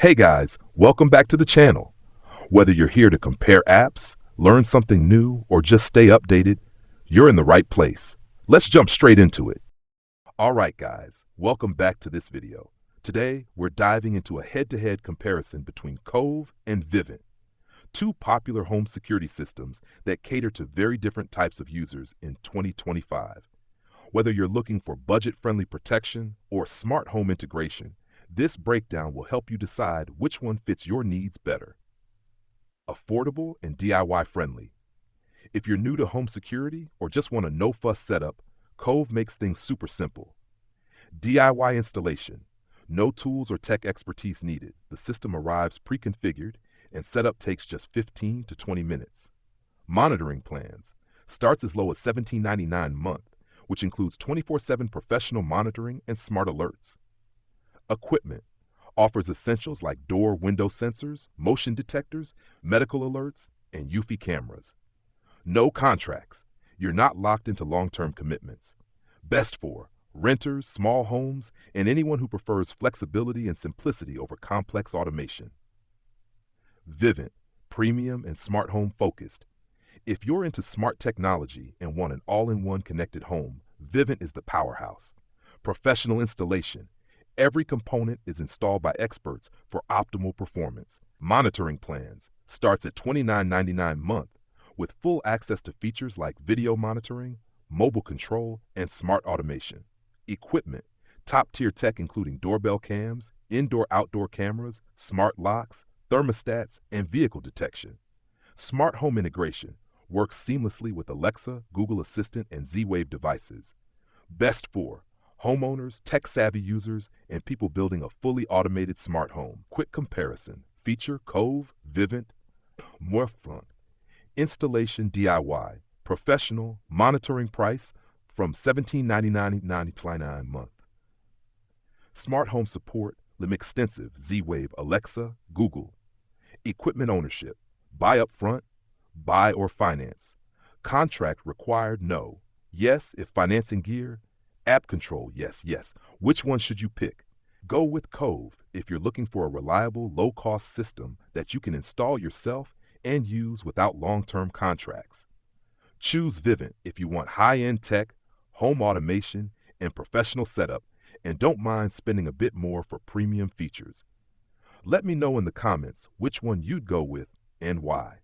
Hey guys, welcome back to the channel. Whether you're here to compare apps, learn something new, or just stay updated, you're in the right place. Let's jump straight into it. Alright guys, welcome back to this video. Today, we're diving into a head-to-head comparison between Cove and Vivint, two popular home security systems that cater to very different types of users in 2025. Whether you're looking for budget-friendly protection or smart home integration, this breakdown will help you decide which one fits your needs better. Affordable and DIY friendly. If you're new to home security or just want a no-fuss setup, Cove makes things super simple. DIY installation. No tools or tech expertise needed. The system arrives pre-configured and setup takes just 15 to 20 minutes. Monitoring plans. Starts as low as $17.99 a month, which includes 24/7 professional monitoring and smart alerts. Equipment offers essentials like door window sensors, motion detectors, medical alerts, and UFI cameras. No contracts. You're not locked into long-term commitments. Best for renters, small homes, and anyone who prefers flexibility and simplicity over complex automation. Vivint, premium and smart home focused. If you're into smart technology and want an all-in-one connected home, Vivint is the powerhouse. Professional installation. Every component is installed by experts for optimal performance. Monitoring plans starts at $29.99 a month with full access to features like video monitoring, mobile control, and smart automation. Equipment, top-tier tech including doorbell cams, indoor-outdoor cameras, smart locks, thermostats, and vehicle detection. Smart home integration works seamlessly with Alexa, Google Assistant, and Z-Wave devices. Best for homeowners, tech-savvy users, and people building a fully automated smart home. Quick comparison. Feature Cove, Vivint, more front. Installation DIY. Professional, monitoring price from $17.99 a month. Smart home support, limb extensive, Z-Wave, Alexa, Google. Equipment ownership. Buy up front, buy or finance. Contract required, no. Yes, if financing gear. App control, yes. Which one should you pick? Go with Cove if you're looking for a reliable, low-cost system that you can install yourself and use without long-term contracts. Choose Vivint if you want high-end tech, home automation, and professional setup, and don't mind spending a bit more for premium features. Let me know in the comments which one you'd go with and why.